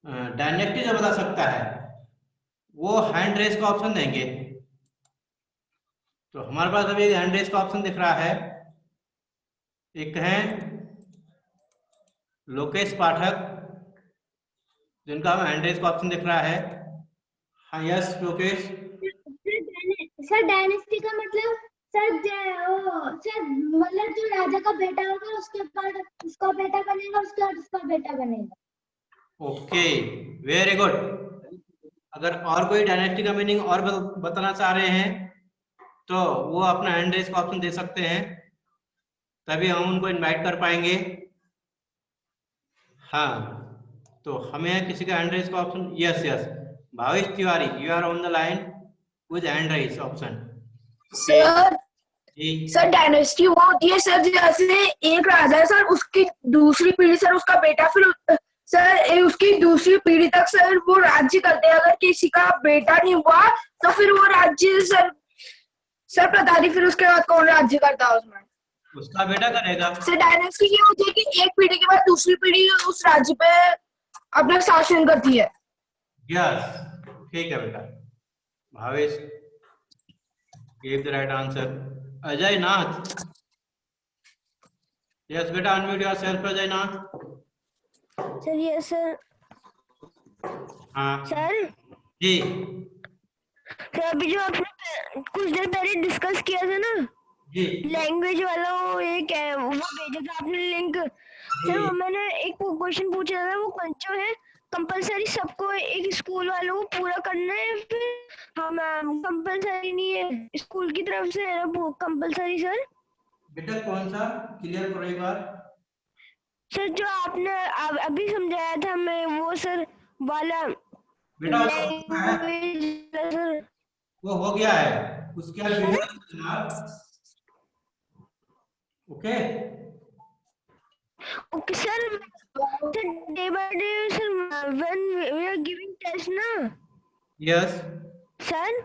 डायनेक्टिव जो बता सकता है वो हैंड रेस का ऑप्शन देंगे। तो हमारे पास अभी हैंड रेस का ऑप्शन दिख रहा है। एक है लोकेश पाठक, जिनका हमें हैंड रेस का ऑप्शन दिख रहा है। हाँ, यस लोकेश। सर डायनेस्टी का मतलब सर मतलब जो राजा का बेटा होगा उसके बाद उसका बेटा बनेगा, उसके बाद उसका बेटा बनेगा। Okay, very good. अगर और कोई डायनेस्टी का मीनिंग और बताना चाह रहे हैं तो वो अपना हैंड रेस का ऑप्शन दे सकते हैं, तभी हम उनको इनवाइट कर पाएंगे। हाँ, तो हमें किसी का हैंड रेस का option, yes yes, Bhavesh Tiwari, you are on the line with hand raise option. Sir dynasty वो होती है सर, जैसे एक राजा है सर, उसकी दूसरी पीढ़ी सर उसका बेटा, फिर सर उसकी दूसरी पीढ़ी तक सर वो राज्य करते हैं। अगर किसी का बेटा नहीं हुआ तो फिर वो राज्य सर पता नहीं फिर उसके बाद कौन राज्य करता है उसमें। उसका बेटा करेगा। सर डायनेस्टी ये होती है कि एक पीढ़ी के बाद दूसरी पीढ़ी उस राज्य पे अपना शासन करती है। यस, ठीक है बेटा। Bhavesh gave the right answer. Ajay Nath, yes बेटा, अनम्यूट योरसेल्फ अजय नाथ। सर ये सर हाँ सर जी। सर अभी जो आपने कुछ देर पहले डिस्कस किया था ना जी लैंग्वेज वाला, वो एक है वो भेजा था आपने लिंक। सर वो मैंने एक क्वेश्चन पूछा था, वो जो है कंपलसरी सबको एक स्कूल वालों को पूरा करना है, फिर हम कंपलसरी नहीं है स्कूल की तरफ से है वो कंपलसरी? सर बेटा कौन सा, क्लियर करो एक बार। सर जो आपने अभी समझाया था मैं वो सर वाला बेटा लैंग्वेज सर, वो हो गया है, उसके बाद video. Okay okay sir. Day by day sir when we are giving test ना। यस सर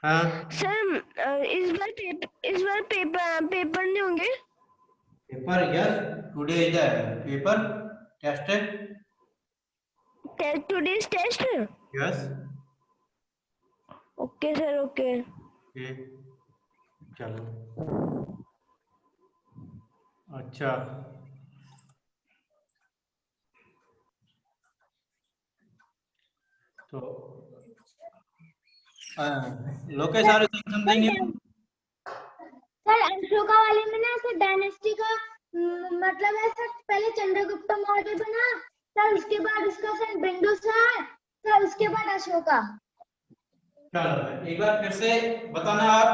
हाँ सर इस बार पेपर नहीं होंगे? Paper, yes, today is the paper test. Today's test. Yes okay sir okay. चलो अच्छा। तो Lokesh are something new. Sir Ashoka वाले में ना सर डायनेस्टी का मतलब है सर, पहले चंद्रगुप्त मौर्य बना, सर उसके बाद उसका सर बिंदुसार, सर उसके बाद अशोका। चलो एक बार फिर से बताना आप।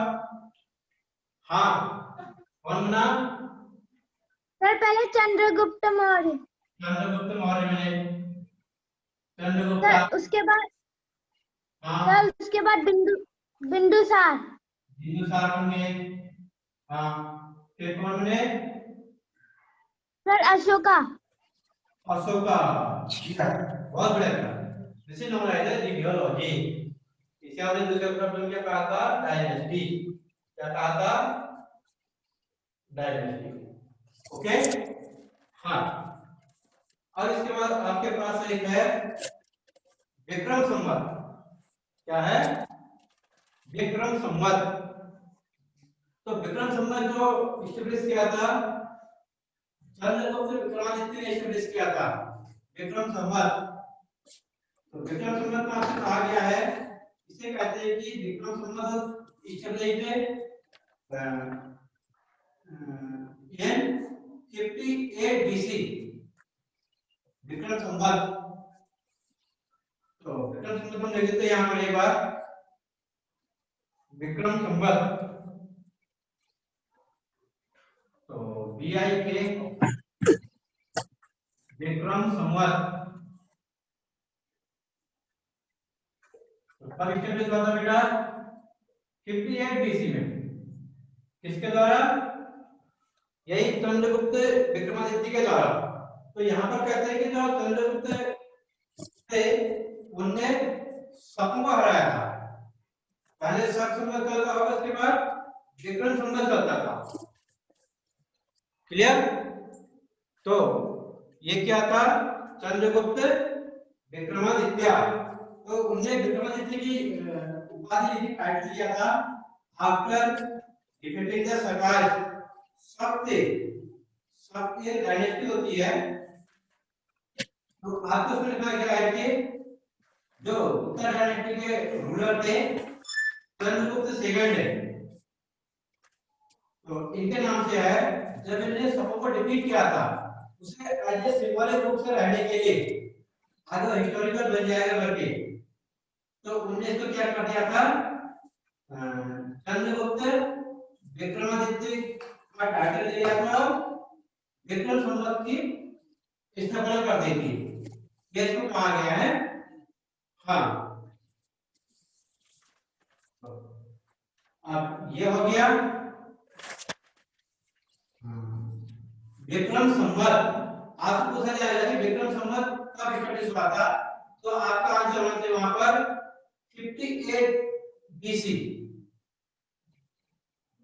हाँ, कौन बना? सर पहले चंद्रगुप्त मौर्य, चंद्रगुप्त मौर्य में चंद्रगुप्त, सर उसके बाद हाँ सर उसके बाद बिंदुसार, बिंदुसार बन गए। हाँ, फिर कौन बने? सर अशोका। अशोका। बहुत बढ़िया। दिस इज नोन एज रिबियोलॉजी। इसे हमने दूसरे प्रश्न में कहा था डायनेस्टी। क्या कहा था? डायनेस्टी। ओके हाँ। और इसके बाद आपके पास एक है विक्रम संवत। क्या है? विक्रम संवत। तो विक्रम संवत जो इस्टेब्लिश किया था चंद्रगुप्त विक्रमादित्य ने इस्टेब्लिश किया था विक्रम संवत। तो विक्रम संवत का आपसे कहा गया है, इसे कहते हैं कि Vikram Samvat established in 58 BC। Vikram Samvat. तो विक्रम संवत हम लिख देते हैं यहाँ पर एक बार, विक्रम संवत। तो BIK विक्रम संवत कब इस्टेब्लिश हुआ था बेटा? 58 BC में। किसके द्वारा? यही चंद्रगुप्त विक्रमादित्य के द्वारा। तो यहाँ पर कहते हैं कि जो चंद्रगुप्त थे उनने सबको हराया था। पहले शक संवत चलता होगा, उसके बाद विक्रम संवत चलता था। क्लियर? तो ये क्या था? चंद्रगुप्त विक्रमादित्य। तो उनने विक्रमादित्य की उपाधि लिखी, टाइटल दिया था आफ्टर डिफीटिंग द सरकार। सबसे डायनेस्टी होती है, तो आपको उसमें लिखा गया है कि जो उत्तर डायनेस्टी के रूलर थे चंद्रगुप्त सेकंड है, तो इनके नाम से है। जब इन्होंने सबों को डिफीट किया था, उसे एज ए सिंबॉलिक रूप से रहने के लिए आगे हिस्टोरिकल बन जाएगा करके, तो उन्होंने इसको क्या कर दिया था, चंद्रगुप्त विक्रमादित्य का टाइटल ले लिया था, विक्रम संवत की स्थापना कर दी थी। ये इसको कहा गया है। हाँ, अब ये हो गया विक्रम संवत। आपको पूछा जाएगा कि विक्रम संवत कब स्टैब्लिश हुआ था, तो आपका आंसर होना चाहिए वहां पर 58 बीसी।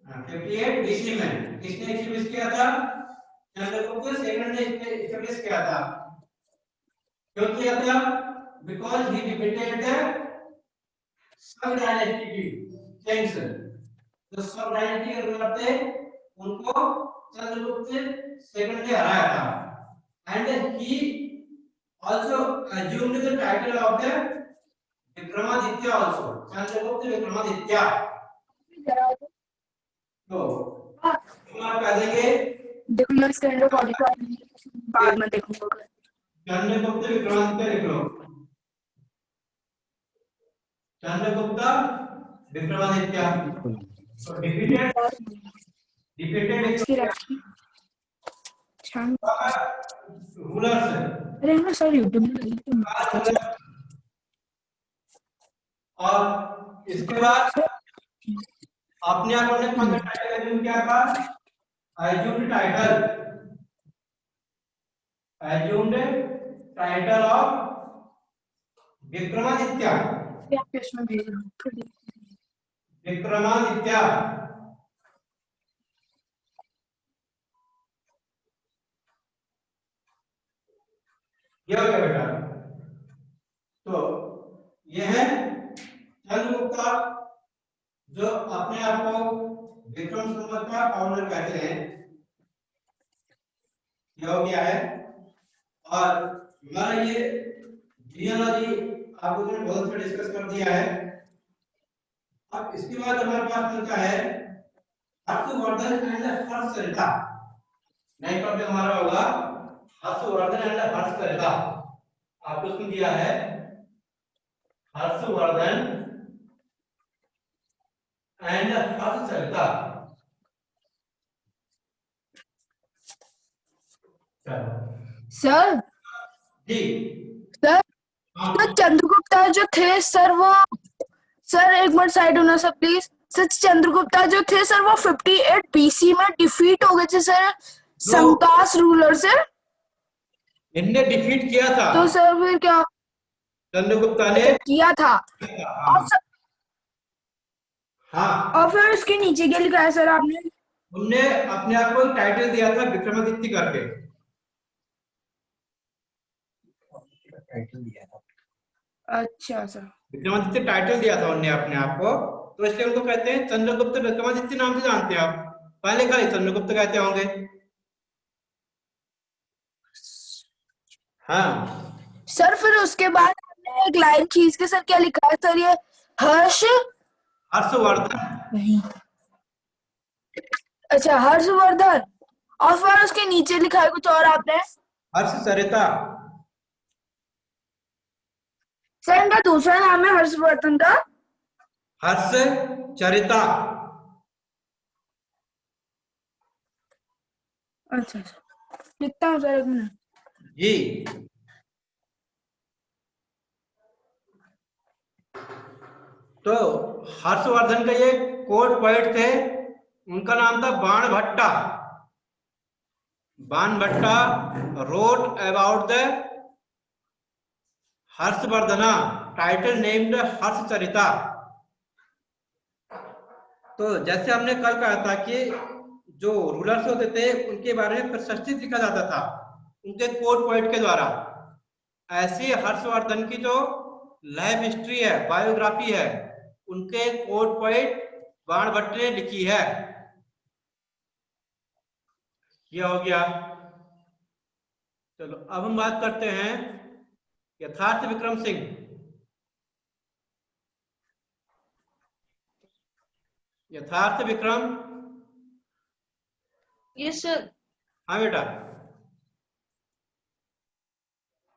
58 बीसी में किसने स्टैब्लिश किया था, चंद्रगुप्त सेकंड ने स्टैब्लिश किया था। क्यों किया था, because he defeated the sub dynasty Kings. जो सब डायनेस्टी के रूलर थे उनको चंद्रगुप्त सेकंड ने हराया था। And he also assumed the title of the Vikramaditya also, Chandragupta Vikramaditya. तो हम आप कह देंगे देखो मैं स्टैंड रिकॉर्डिंग बाद में देखूंगा। चंद्रगुप्त विक्रमादित्य लिख लो, चंद्रगुप्त विक्रमादित्य। तो डिफीटेड रूलर्स। अरे हाँ सर यूट्यूब में। और इसके बाद अपने आप ने कौन सा टाइटल एज्यूम किया था, assumed title of Vikramaditya. Vikramaditya ये हो गया बेटा। तो ये है चंद्रगुप्त जो अपने आप को विक्रम संवत का फाउंडर कहते हैं। यह हो गया है। और हमारा ये जियोलॉजी आपको मैंने बहुत अच्छा डिस्कस कर दिया है। अब इसके बाद हमारे पास मिलता है Harshavardhan and Harshacharita. Next topic हमारा होगा हर्षवर्धन एंड हर्षचरिता। आपको उसमें दिया है Harshavardhan and Harshacharita. Sir ji sir तो चंद्रगुप्ता जो थे सर वो सर एक मिनट साइड होना सर प्लीज। सर चंद्रगुप्ता जो थे सर वो 58 बीसी में डिफीट हो गए थे सर संकास रूलर से। इनने डिफीट किया था तो सर फिर क्या चंद्रगुप्ता ने किया था। और सर हाँ, और फिर उसके नीचे क्या लिखा है सर आपने, उनने अपने आप को टाइटल दिया था विक्रमादित्य करके, टाइटल दिया था। अच्छा सर विक्रमादित्य टाइटल दिया था उनने अपने आप को, तो इसलिए उनको कहते हैं चंद्रगुप्त विक्रमादित्य नाम से जानते हैं आप। पहले खाली चंद्रगुप्त कहते होंगे। हाँ सर फिर उसके बाद आपने एक लाइन खींच के सर क्या लिखा है सर, ये हर्षवर्धन नहीं अच्छा हर्षवर्धन, और फिर उसके नीचे लिखा है कुछ और आपने। हर्षचरिता। सर इनका दूसरा नाम है हर्षवर्धन का हर्षचरिता। अच्छा लिखता हूँ सर एक मिनट। जी तो हर्षवर्धन का ये कोर्ट पोएट थे, उनका नाम था Banabhatta. Banabhatta wrote about the Harshavardhana title named Harshacharita. तो जैसे हमने कल कहा था कि जो रूलर्स होते थे उनके बारे में प्रशस्ति लिखा जाता था उनके कोर्ट पोएट के द्वारा। ऐसी हर्षवर्धन की जो लाइफ हिस्ट्री है, बायोग्राफी है, उनके कोट पॉइंट बाणभट्ट ने लिखी है। यह हो गया। चलो अब हम बात करते हैं यथार्थ विक्रम सिंह। यथार्थ विक्रम। Yes sir. हाँ बेटा।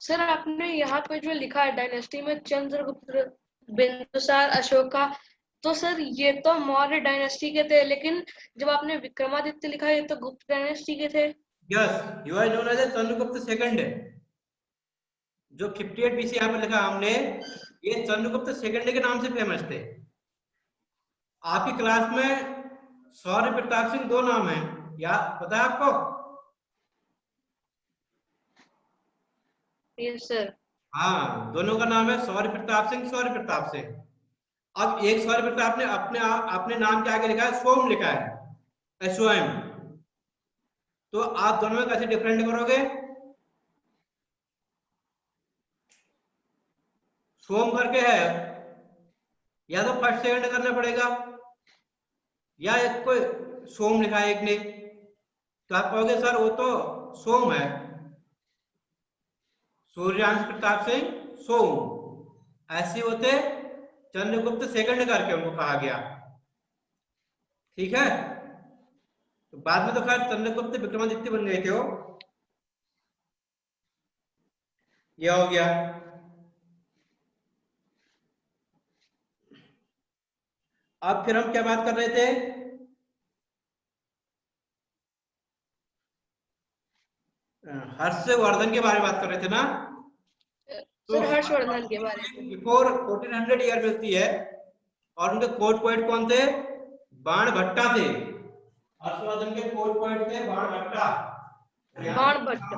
सर आपने यहाँ पे जो लिखा है डायनेस्टी में चंद्रगुप्त, बिंदुसार, अशोका, तो सर ये तो मौर्य डायनेस्टी के थे, लेकिन जब आपने विक्रमादित्य लिखा ये तो गुप्त डायनेस्टी के थे। Yes, you are known as Chandragupta second. जो 58 बीसी यहाँ पर लिखा हमने, ये चंद्रगुप्त सेकंड के नाम से फेमस थे। आपकी क्लास में शौर्य प्रताप सिंह 2 नाम है, या पता है आपको? Yes sir. हाँ, दोनों का नाम है शौर्य प्रताप सिंह, शौर्य प्रताप सिंह। अब एक शौर्य प्रताप ने अपने नाम के आगे लिखा है सोम, लिखा है SOM। तो आप दोनों में कैसे डिफरेंट करोगे? सोम करके है, या तो फर्स्ट सेकंड करना पड़ेगा, या एक कोई सोम लिखा है एक ने, तो आप कहोगे सर वो तो सोम है, सूर्यांश प्रताप सिंह सोम। ऐसे होते चंद्रगुप्त सेकंड करके उनको कहा गया। ठीक है, तो बाद में तो खैर चंद्रगुप्त विक्रमादित्य बन गए थे वो। यह हो गया। अब फिर हम क्या बात कर रहे थे? हर्षवर्धन के बारे में बात कर रहे थे ना? सर हर्षवर्धन के बारे में बिफोर 1400 ईयर मिलती है, और उनके कोट पॉइंट कौन थे? बाणभट्टा थे। हर्षवर्धन के कोट पॉइंट थे Banabhatta. Banabhatt.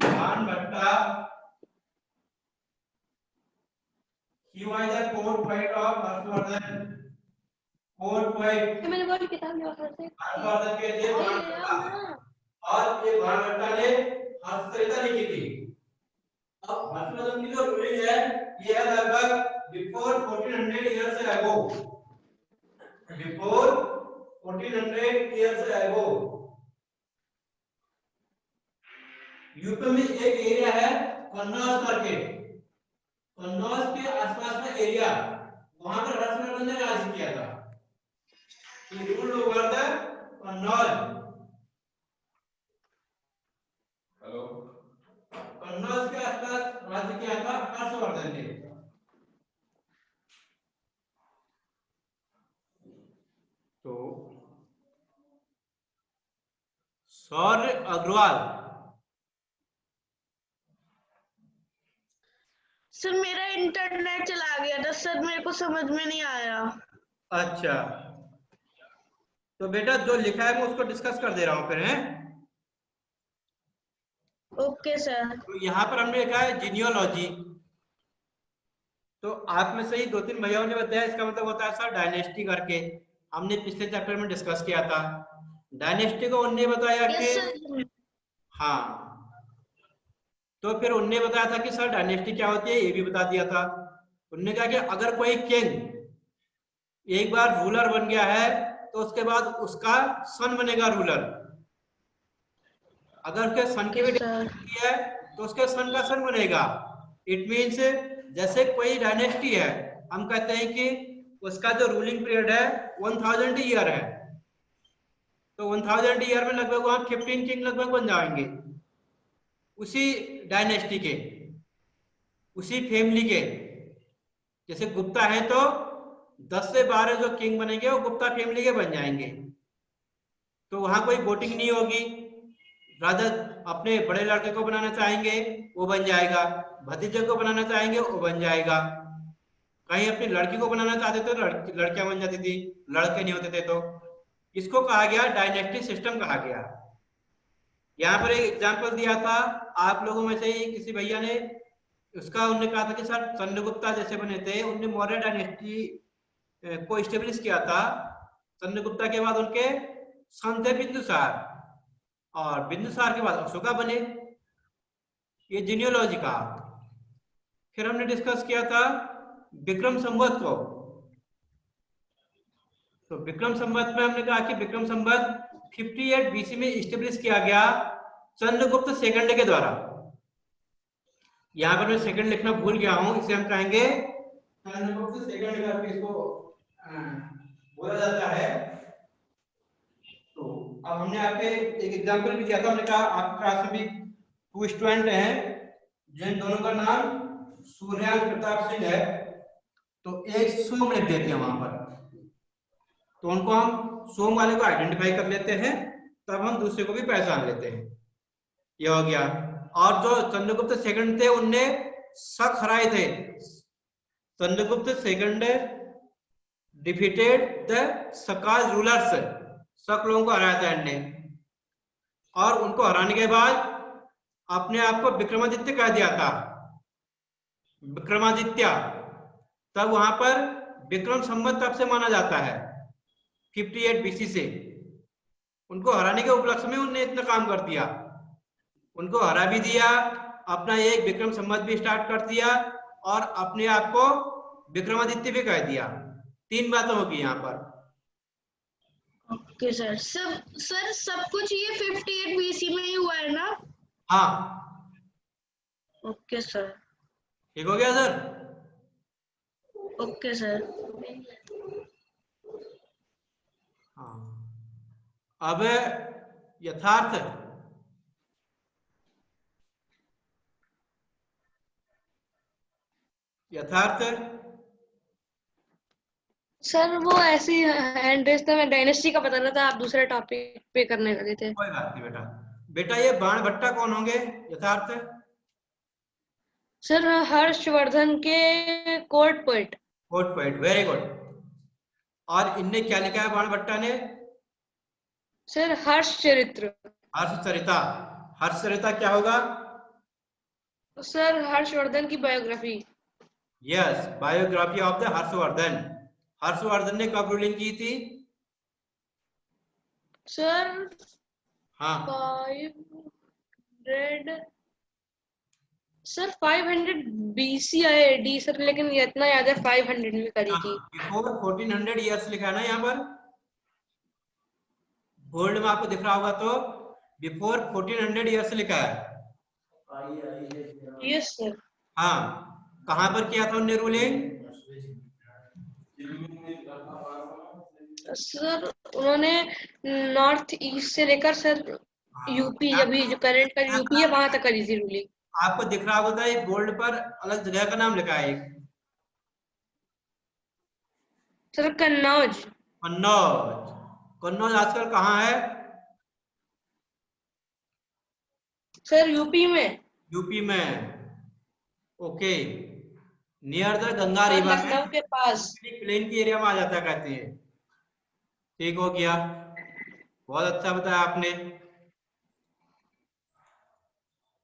Banabhatta he was the court point of Harshavardhan. Court point मैंने बोली किताब में हर्षवर्धन के थे बाणभट्टा, और ये बाणभट्टा ने हर्षचरिता लिखी थी। अब हर्षवर्धन की जो रूलिंग है, ये है लगभग बिफोर 1400 ईयर से अगो। बिफोर 1400 ईयर से अगो यूपी में एक एरिया है कन्नौज करके, कन्नौज के आसपास का एरिया, वहां पर हर्षवर्धन ने राज किया था। He ruled over the Kannauj. Hello, Kannauj के आसपास राज्य किया था हर्षवर्धन ने। तो शौर्य अग्रवाल। सर मेरा इंटरनेट चला गया था सर, मेरे को समझ में नहीं आया। अच्छा, तो बेटा जो लिखा है मैं उसको डिस्कस कर दे रहा हूं फिर, है? Okay sir. तो यहाँ पर हमने लिखा है जीनियोलॉजी। तो आप में से ही 2-3 भैयाओं ने बताया इसका मतलब होता है सर डायनेस्टी करके। हमने पिछले चैप्टर में डिस्कस किया था। डायनेस्टी को उनने बताया कि हाँ, तो फिर उनने बताया था कि सर डायनेस्टी क्या होती है, ये भी बता दिया था। उनने कहा कि अगर कोई किंग एक बार रूलर बन गया है तो उसके बाद उसका सन बनेगा रूलर। अगर उसके सन की भी डायनेस्टी है तो उसके सन का सन बनेगा। इट मीन्स जैसे कोई डायनेस्टी है, हम कहते हैं कि उसका जो रूलिंग पीरियड है 1000 ईयर है, तो 1000 ईयर में लगभग वहां 15 किंग लगभग बन जाएंगे उसी डायनेस्टी के, उसी फैमिली के। जैसे गुप्ता है तो 10 से 12 जो किंग बनेंगे वो गुप्ता फैमिली के बन जाएंगे। तो वहां कोई वोटिंग नहीं होगी, राजा अपने बड़े लड़के को बनाना चाहेंगे वो बन जाएगा, भतीजे को बनाना चाहेंगे वो बन जाएगा, कहीं अपनी लड़की को बनाना चाहते थे तो लड़कियां बन जाती थी, लड़के नहीं होते थे। तो इसको कहा गया डायनेस्टिक सिस्टम कहा गया। यहाँ पर एक एग्जांपल दिया था आप लोगों में से ही किसी भैया ने, उसका उन्होंने कहा था कि सर चंद्रगुप्ता जैसे बने थे, उनने मौर्य डायनेस्टी को इस्टेब्लिश किया था। चंद्रगुप्ता के बाद उनके सन थे बिंदुसार, और बिंदुसार के बाद अशोका बने। ये जीनियोलॉजी का। फिर हमने डिस्कस किया था विक्रम संवत को। तो विक्रम संवत में हमने कहा कि विक्रम संवत 58 बीसी में इस्टेब्लिश किया गया चंद्रगुप्त सेकंड के द्वारा। यहाँ पर मैं सेकंड लिखना भूल गया हूं, इसे हम कहेंगे चंद्रगुप्त सेकंड करके इसको बोला जाता है। तो अब हमने आपके एक एग्जांपल भी दिया था, हमने कहा आपकी क्लास में भी 2 स्टूडेंट हैं जिन दोनों का नाम सूर्यान प्रताप सिंह है। तो एक सोम लिख देते हैं वहां पर, तो उनको हम सोम वाले को आइडेंटिफाई कर लेते हैं, तब हम दूसरे को भी पहचान लेते हैं। यह हो गया। और जो चंद्रगुप्त सेकंड थे उनने शक हराए थे। Chandragupta second defeated the Sakas rulers, Shaka लोगों को हराया था इनने, और उनको हराने के बाद अपने आप को विक्रमादित्य कह दिया था, विक्रमादित्य। तब वहां पर विक्रम संवत तब से माना जाता है 58 बीसी से। उनको हराने के उपलक्ष्य में उनने इतना काम कर दिया, उनको हरा भी दिया, अपना एक विक्रम संवत भी स्टार्ट कर दिया, और अपने आप को विक्रमादित्य भी कह दिया। 3 बातें होगी यहाँ पर। Okay sir. सब कुछ ये 58 बीसी में ही हुआ है ना? हाँ, ओके सर। ठीक हो गया सर? Okay sir. हाँ, अब यथार्थ सर वो ऐसी हैंड रेस था, मैं डायनेस्टी का बता रहा था, आप दूसरे टॉपिक पे करने लगे थे। कोई बात नहीं बेटा। बेटा ये बाण भट्टा कौन होंगे यथार्थ? सर हर्षवर्धन के court poet. Court poet, very good. और इनने क्या लिखा है बाण भट्टा ने? सर हर्षचरित्र। हर्षचरिता। हर्षचरिता क्या होगा? सर हर्षवर्धन की biography. Yes, biography of the Harshvardhan. Harshvardhan ने कब रूलिंग की थी? सर हाँ 500 सर 500 बीसी आईडी सर, लेकिन ये इतना याद है 500 में करी थी। बिफोर 1400 ईयर्स लिखा है ना यहाँ पर, बोल्ड में आपको दिख रहा होगा, तो बिफोर 1400 ईयर्स लिखा है। Yes sir. हाँ, कहाँ पर किया था उनने रूलिंग? सर उन्होंने नॉर्थ ईस्ट से लेकर सर यूपी, अभी जो करंट का यूपी है वहां तक करी थी रूलिंग। आपको दिख रहा होगा एक बोल्ड पर अलग जगह का नाम लिखा है एक, सर कन्नौज। कन्नौज। कन्नौज आजकल कहाँ है? सर यूपी में। यूपी में, okay. Near the Ganga river है, लखनऊ के पास। प्लेन की एरिया में आ जाता है कहते हैं। ठीक हो गया, बहुत अच्छा बताया आपने।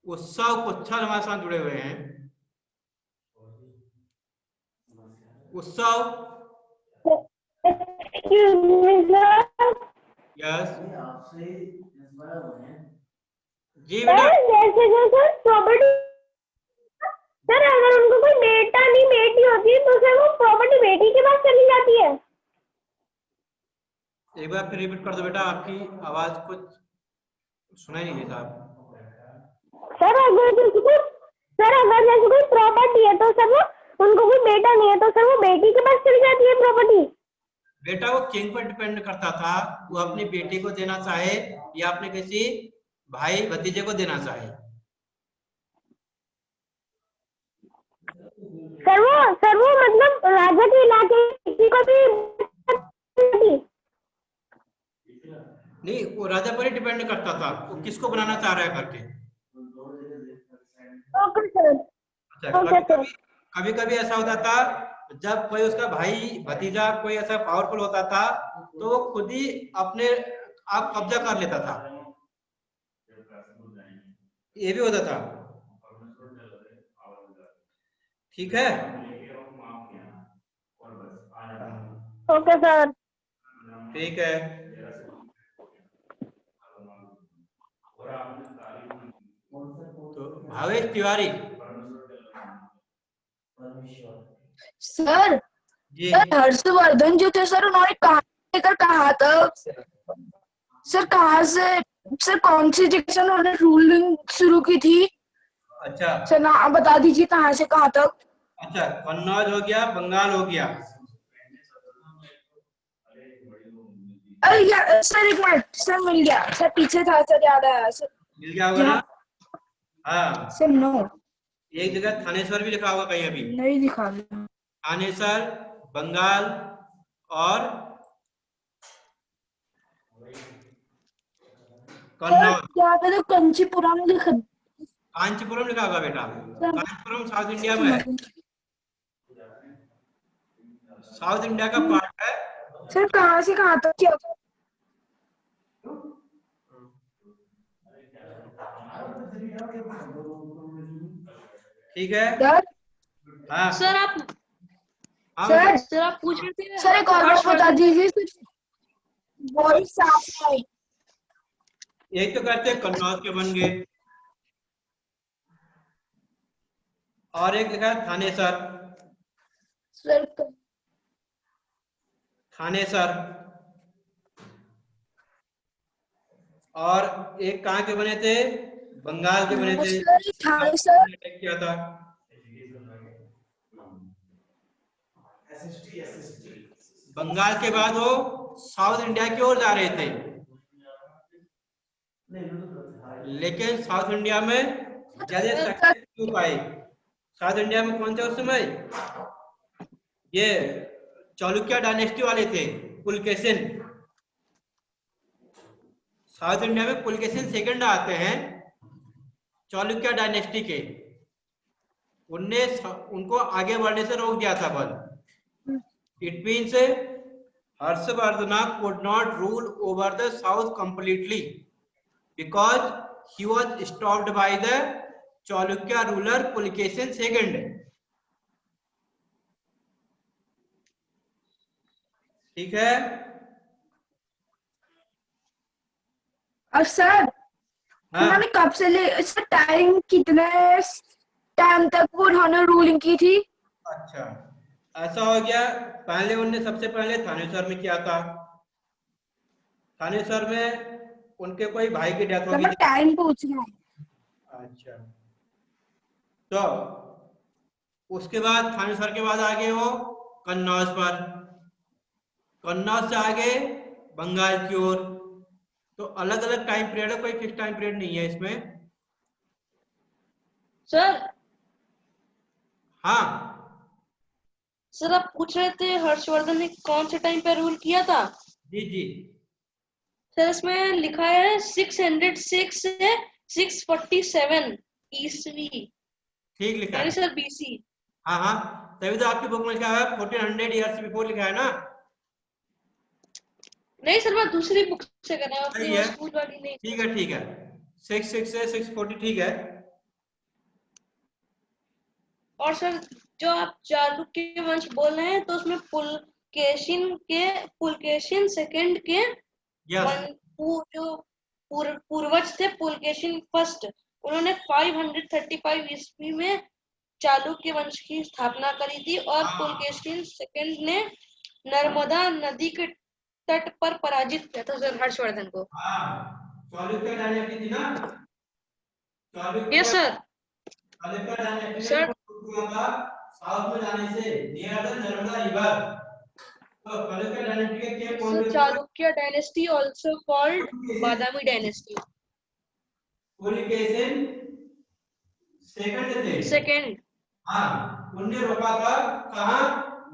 उत्सव पुच्छर हमारे साथ जुड़े हुए हैं। उत्सव, यस जी बेटा। जैसे जैसे प्रॉपर्टी, सर अगर उनको कोई बेटा नहीं बेटी होती है तो सर वो प्रॉपर्टी बेटी के पास चली जाती है। एक बार फिर रिपीट कर दो बेटा, आपकी आवाज कुछ सुनाई नहीं देता। सर अगर जैसे कोई प्रॉपर्टी है तो सर वो, उनको कोई बेटा नहीं है तो सर वो बेटी के पास चली जाती है प्रॉपर्टी। बेटा वो किंग पर डिपेंड करता था, वो अपनी बेटी को देना चाहे या अपने किसी भाई भतीजे को देना चाहे। सर वो मतलब राजा के इलाके किसी को भी नहीं, वो राजा पर ही डिपेंड करता था, वो किसको बनाना चाह रहा है करके। Okay sir. अच्छा, कभी कभी ऐसा होता था जब कोई उसका भाई भतीजा कोई ऐसा पावरफुल होता था तो वो खुद ही अपने आप कब्जा कर लेता था, ये भी होता था। ठीक है, ओके सर। ठीक है। तो भावेश तिवारी, सर जी सर हर्षवर्धन जो थे सर उन्होंने कहा लेकर कहा था सर, कहाँ से सर, कौन सी जगह से उन्होंने रूलिंग शुरू की थी अच्छा सर? नाम बता दीजिए कहाँ से कहाँ तक। अच्छा, कन्नौज हो गया, बंगाल हो गया। अरे यार सर, एक मिनट सर, मिल गया सर, पीछे था सर, याद आया सर। मिल गया होगा ना? हाँ, सर नो, एक जगह थानेश्वर भी लिखा होगा कहीं अभी। नहीं दिखा। थानेश्वर, बंगाल और कन्नौज। क्या तो कंचीपुरम लिखा कांचीपुरम लिखा होगा बेटा। कांचीपुरम साउथ इंडिया में है, साउथ इंडिया का पार्ट है। सर, कहाँ से कहाँ तक क्या? ठीक है। सर हाँ सर आप हाँ सर सर आप पूछ रहे थे सर, एक और बात बता हर्षवर्धन दीजिए, वॉइस साफ है। यही तो कहते हैं कन्नौज के बन गए। और एक लिखा है थानेसर। सर थानेसर। और एक कहाँ के बने थे? बंगाल के बने थे। सर थाने सर, अटैक किया था। बंगाल के बाद वो साउथ इंडिया की ओर जा रहे थे, लेकिन साउथ इंडिया में ज्यादा सक्सेस क्यों पाए? साउथ इंडिया में कौन थे उस समय? ये चालुक्य डायनेस्टी वाले थे, पुलकेशिन। साउथ इंडिया में पुलकेशिन सेकंड आते हैं चालुक्य डायनेस्टी के। उनने उनको आगे बढ़ने से रोक दिया था बल। It means Harshavardhana could not rule over the south completely because he was stopped by the Chalukya ruler Pulkesin II. ठीक है। और सर हाँ उन्होंने कब से ले सर, टाइम कितने टाइम तक वो उन्होंने रूलिंग की थी? अच्छा, ऐसा हो गया। पहले उनने सबसे पहले थानेश्वर में किया था। थानेश्वर में उनके कोई भाई की डेथ हो सर गई मैं थी। टाइम पूछ रहा हूँ। अच्छा, तो उसके बाद थानेश्वर के बाद आगे वो कन्नौज पर, कन्नौज से आगे बंगाल की ओर। तो अलग अलग टाइम पीरियड है, कोई फिक्स टाइम पीरियड नहीं है इसमें। सर हाँ सर आप पूछ रहे थे हर्षवर्धन ने कौन से टाइम पे रूल किया था? जी जी, सर इसमें लिखा है 606 से 647 ईस्वी, ठीक लिखा यानी है। Sir BC. हाँ हाँ, तभी तो आपकी बुक में लिखा है 1400 ईयर्स बिफोर लिखा है ना। नहीं सर, मैं दूसरी बुक से कर रहा हूँ, अपनी सही वो है, स्कूल वाली नहीं। ठीक है ठीक है। 66 से 640 ठीक है। और सर जो आप चालुक्य वंश बोल रहे हैं तो उसमें पुलकेशिन सेकंड के यस, जो पूर्वज थे पुलकेशिन फर्स्ट, उन्होंने 535 ईस्वी में चालुक्य वंश की स्थापना करी थी। और पुलकेशिन सेकंड ने नर्मदा नदी के तट पर पराजित किया था सर हर्षवर्धन को। हाँ, चालुक्य डायनेस्टी थी ना। Yes sir. चालुक्य डायनेस्टी ने सर किया था साउथ में जाने से, नियर द नर्मदा रिवर। तो चालुक्य डायनेस्टी के क्या कौन थे? Chalukya dynasty also called Badami dynasty. Pulakeshin second थे। सेकंड। हाँ, उनने रोका था कहाँ?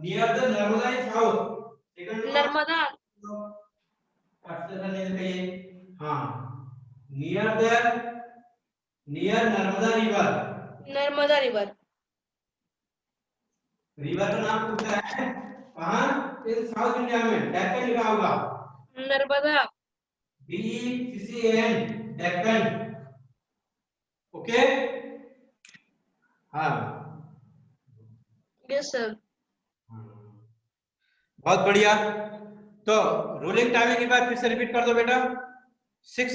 Near the Narmada in south. Second Narmada. हाँ, near Narmada river. Narmada river. River का नाम पूछा है कहाँ? इन साउथ इंडिया में डेक्कन लिखा होगा। नर्मदा। DECCAN, डेक्कन। ओके। हाँ यस सर। बहुत बढ़िया। तो रूलिंग टाइमिंग एक बार फिर से रिपीट कर दो बेटा। 6